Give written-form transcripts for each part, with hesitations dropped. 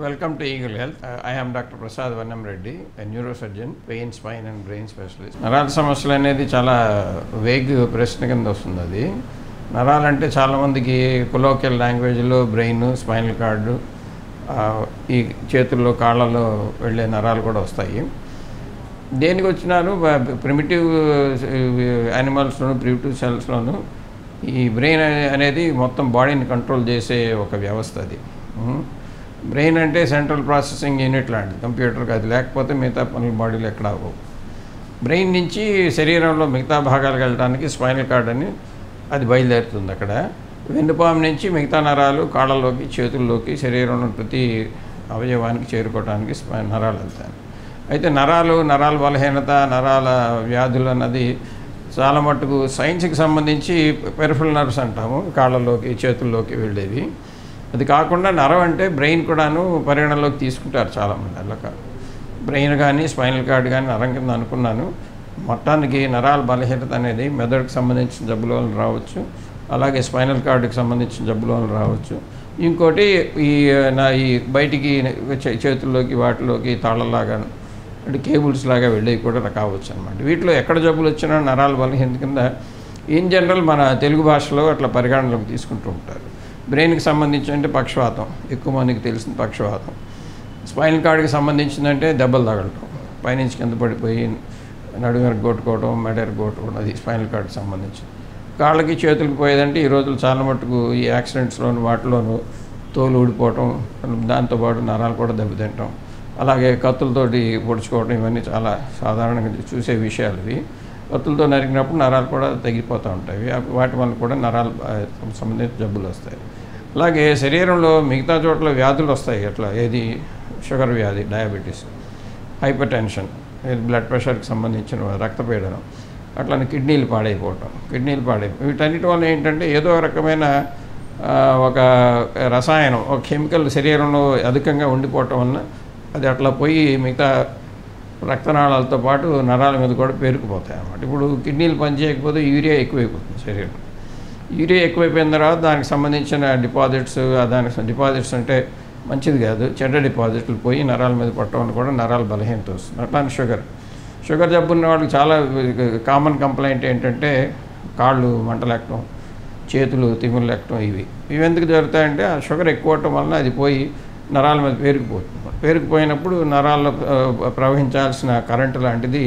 Welcome to Eagle Health. I am Dr. Prasad Vannam Reddy, a neurosurgeon, pain, spine and brain specialist. నరాల సమస్యలు అనేది చాలా vague ప్రశ్న కింద వస్తుంది. అది నరాలంటే చాలామందికి కొలోకియల్ లాంగ్వేజ్లో బ్రెయిన్, స్పైనల్ కార్డు, ఈ చేతుల్లో కాళ్ళలో వెళ్ళే నరాలు కూడా వస్తాయి. దేనికి వచ్చినాను ప్రిమిటివ్ యానిమల్స్లోను, ప్రిమిటివ్ సెల్స్లోను ఈ బ్రెయిన్ అనేది మొత్తం బాడీని కంట్రోల్ చేసే ఒక వ్యవస్థ. అది బ్రెయిన్ అంటే సెంట్రల్ ప్రాసెసింగ్ యూనిట్ లాంటిది, కంప్యూటర్కి. అది లేకపోతే మిగతా పనులు బాడీలో ఎక్కడ అవ్వవు. బ్రెయిన్ నుంచి శరీరంలో మిగతా భాగాలకు వెళ్ళడానికి స్పైనల్ కార్డ్ అని అది బయలుదేరుతుంది. అక్కడ వెన్నుపాము నుంచి మిగతా నరాలు కాళ్ళలోకి, చేతుల్లోకి, శరీరంలో ప్రతి అవయవానికి చేరుకోవడానికి నరాలు వెళ్తాయి. అయితే నరాల బలహీనత, నరాల వ్యాధులు అన్నది చాలా మట్టుకు సైన్స్కి సంబంధించి పెరిఫరల్ నర్వ్స్ అంటాము, కాళ్ళలోకి, చేతుల్లోకి వెళ్ళేవి. అది కాకుండా నరం అంటే బ్రెయిన్ కూడాను పరిగణలోకి తీసుకుంటారు చాలామంది. అలా కాదు, బ్రెయిన్ కానీ స్పైనల్ కార్డ్ కానీ నరం కింద అనుకున్నాను. మొత్తానికి నరాల బలహీనత అనేది మెదడుకు సంబంధించిన జబ్బుల వల్ల రావచ్చు, అలాగే స్పైనల్ కార్డుకి సంబంధించిన జబ్బుల వల్ల రావచ్చు. ఇంకోటి ఈ బయటికి చేతుల్లోకి, వాటిలోకి తాళలాగా అంటే కేబుల్స్ లాగా వెళ్ళేవి కూడా కావచ్చు అనమాట. వీటిలో ఎక్కడ జబ్బులు వచ్చినా నరాల బలహీనత కింద ఇన్ జనరల్ మన తెలుగు భాషలో అట్లా పరిగణలోకి తీసుకుంటూ ఉంటారు. బ్రెయిన్కి సంబంధించి అంటే పక్షవాతం, ఎక్కువ మందికి తెలిసిన పక్షవాతం. స్పైనల్ కార్డ్కి సంబంధించిందంటే దెబ్బలు తగలటం, పైనుంచి కింద పడిపోయి నడుమెరకు కొట్టుకోవడం, మెడెరకు కొట్టుకోవడం, అది స్పైనల్ కార్డ్కి సంబంధించి. కాళ్ళకి, చేతులకు పోయేదంటే ఈ రోజులు చాలా మటుకు ఈ యాక్సిడెంట్స్లోను వాటిలోనూ తోలు ఊడిపోవటం, దాంతోపాటు నరాలు కూడా దెబ్బతింటాం, అలాగే కత్తులతోటి పొడుచుకోవడం, ఇవన్నీ చాలా సాధారణంగా చూసే విషయాలు. ఇవి కత్తులతో నరికినప్పుడు నరాలు కూడా తగ్గిపోతూ ఉంటాయి. వాటి వల్ల కూడా నరాలు సంబంధించిన జబ్బులు వస్తాయి. అలాగే శరీరంలో మిగతా చోట్ల వ్యాధులు వస్తాయి. అట్లా ఏది షుగర్ వ్యాధి, డయాబెటీస్, హైపర్ టెన్షన్, బ్లడ్ ప్రెషర్కి సంబంధించిన రక్తపీడనం, అట్లనే కిడ్నీలు పాడైపోవటం, వీటన్నిటి వల్ల ఏంటంటే ఏదో రకమైన ఒక రసాయనం, ఒక కెమికల్ శరీరంలో అధికంగా ఉండిపోవటం వలన అది అట్లా పోయి మిగతా రక్తనాళాలతో పాటు నరాల మీద కూడా పేరుకుపోతాయి అన్నమాట. ఇప్పుడు కిడ్నీలు పనిచేయకపోతే యూరియా ఎక్కువైపోతుంది శరీరం. యూరియా ఎక్కువైపోయిన తర్వాత దానికి సంబంధించిన డిపాజిట్స్ అంటే మంచిది కాదు, చెడ్డ డిపాజిట్లు పోయి నరాల మీద పట్టడం వల్ల కూడా నరాల బలహీనత వస్తుంది. అట్లానే షుగర్ జబ్బు ఉన్న వాళ్ళకి చాలా కామన్ కంప్లైంట్ ఏంటంటే కాళ్ళు మంటలెక్కడం, చేతులు తిమ్మిళ్ళెక్కడం. ఇవి ఎందుకు జరుగుతాయంటే ఆ షుగర్ ఎక్కువ అవటం వలన అది పోయి నరాల మీద పేరుకుపోయినప్పుడు నరాల్లో ప్రవహించాల్సిన కరెంటు లాంటిది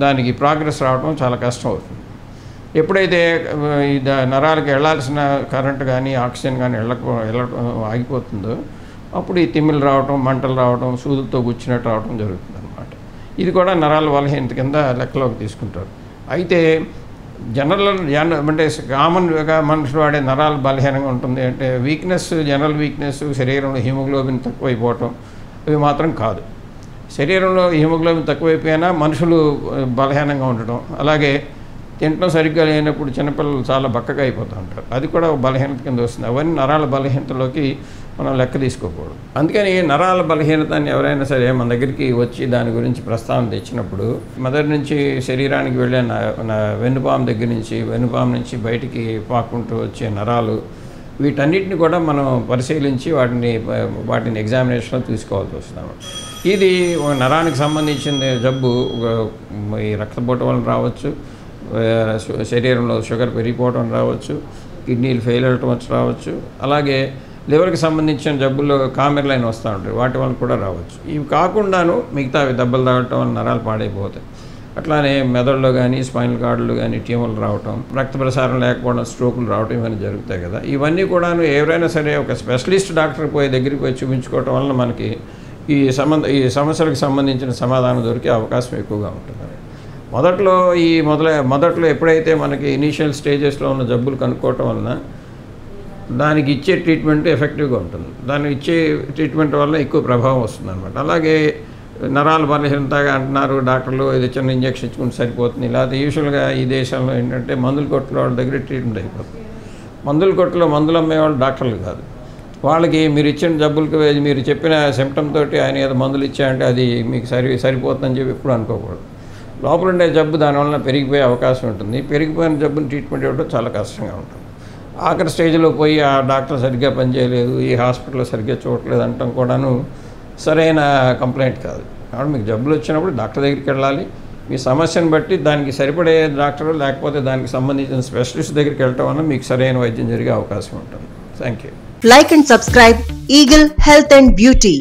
దానికి ప్రోగ్రెస్ రావడం చాలా కష్టం అవుతుంది. ఎప్పుడైతే నరాలకు వెళ్ళాల్సిన కరెంటు కానీ ఆక్సిజన్ కానీ వెళ్ళటం ఆగిపోతుందో అప్పుడు ఈ తిమ్మిలు రావటం, మంటలు రావటం, సూదులతో గుచ్చినట్టు రావడం జరుగుతుంది అన్నమాట. ఇది కూడా నరాల బలహీనత కింద లెక్కలోకి తీసుకుంటారు. అయితే అంటే కామన్గా మనుషులు వాడే నరాలు బలహీనంగా ఉంటుంది అంటే జనరల్ వీక్నెస్, శరీరంలో హిమోగ్లోబిన్ తక్కువైపోవటం, ఇవి మాత్రం కాదు. శరీరంలో హిమోగ్లోబిన్ తక్కువైపోయినా మనుషులు బలహీనంగా ఉండటం, అలాగే తినటం సరిగ్గా లేనప్పుడు చిన్నపిల్లలు చాలా బక్కగా అయిపోతూ ఉంటారు, అది కూడా బలహీనత కింద వస్తుంది. అవన్నీ నరాల బలహీనతలోకి మనం లెక్క తీసుకోకూడదు. అందుకని నరాల బలహీనతని ఎవరైనా సరే మన దగ్గరికి వచ్చి దాని గురించి ప్రస్తావన తెచ్చినప్పుడు మెదడు నుంచి శరీరానికి వెళ్ళే వెన్నుపాము నుంచి బయటికి పాక్కుంటూ వచ్చే నరాలు, వీటన్నిటిని కూడా మనం పరిశీలించి వాటిని ఎగ్జామినేషన్లో తీసుకోవాల్సి వస్తున్నాము. ఇది నరానికి సంబంధించిన జబ్బు ఈ రక్తపోటు వలన రావచ్చు, శరీరంలో షుగర్ పెరిగిపోవడం రావచ్చు, కిడ్నీలు ఫెయిల్ అవ్వటం రావచ్చు, అలాగే లివర్కి సంబంధించిన జబ్బుల్లో కామెర్లైన్ వస్తూ ఉంటాయి, వాటి వల్ల కూడా రావచ్చు. ఇవి కాకుండాను మిగతా దెబ్బలు తాగటం వల్ల నరాలు పాడైపోతాయి. అట్లానే మెదడులో కానీ స్పైనల్ కార్డులు కానీ ట్యూమర్లు రావటం, రక్త ప్రసారం లేకపోవడం, స్ట్రోకులు రావటం, ఇవన్నీ జరుగుతాయి కదా. ఇవన్నీ కూడాను ఎవరైనా సరే ఒక స్పెషలిస్ట్ డాక్టర్ దగ్గరికి పోయి చూపించుకోవటం వల్ల మనకి ఈ సమస్యలకు సంబంధించిన సమాధానం దొరికే అవకాశం ఎక్కువగా ఉంటుంది. మొదట్లో ఎప్పుడైతే మనకి ఇనీషియల్ స్టేజెస్లో ఉన్న జబ్బులు కనుక్కోవటం వలన దానికి ఇచ్చే ట్రీట్మెంట్ ఎఫెక్టివ్గా ఉంటుంది, దానికి ఇచ్చే ట్రీట్మెంట్ వల్ల ఎక్కువ ప్రభావం వస్తుంది అనమాట. అలాగే నరాల బలహీనతగా అంటున్నారు డాక్టర్లు, ఇది చిన్న ఇంజక్షన్ ఇచ్చుకుంటే సరిపోతుంది. లేకపోతే యూజువల్గా ఈ దేశంలో ఏంటంటే మందుల కొట్టులో వాళ్ళ దగ్గర ట్రీట్మెంట్ అయిపోతుంది. మందుల కొట్టులో మందులు అమ్మేవాళ్ళు డాక్టర్లు కాదు. వాళ్ళకి మీరు ఇచ్చిన జబ్బులకి మీరు చెప్పిన సిమ్టమ్ తోటి ఆయన ఏదో మందులు ఇచ్చాయంటే అది మీకు సరిపోతుందని చెప్పి ఎప్పుడు అనుకోకూడదు. లోపల ఉండే జబ్బు దానివల్ల పెరిగిపోయే అవకాశం ఉంటుంది. పెరిగిపోయిన జబ్బుని ట్రీట్మెంట్ ఇవ్వడం చాలా కష్టంగా ఉంటుంది. ఆఖరి స్టేజ్లో పోయి ఆ డాక్టర్ సరిగ్గా పనిచేయలేదు, ఈ హాస్పిటల్లో సరిగ్గా చూడలేదు అంటాం కూడాను సరైన కంప్లైంట్ కాదు. కాబట్టి మీకు జబ్బులు వచ్చినప్పుడు డాక్టర్ దగ్గరికి వెళ్ళాలి. మీ సమస్యను బట్టి దానికి సరిపడే డాక్టర్ లేకపోతే దానికి సంబంధించిన స్పెషలిస్ట్ దగ్గరికి వెళ్ళటం వల్ల మీకు సరైన వైద్యం జరిగే అవకాశం ఉంటుంది. Thank you. Like and subscribe Eagle Health and Beauty.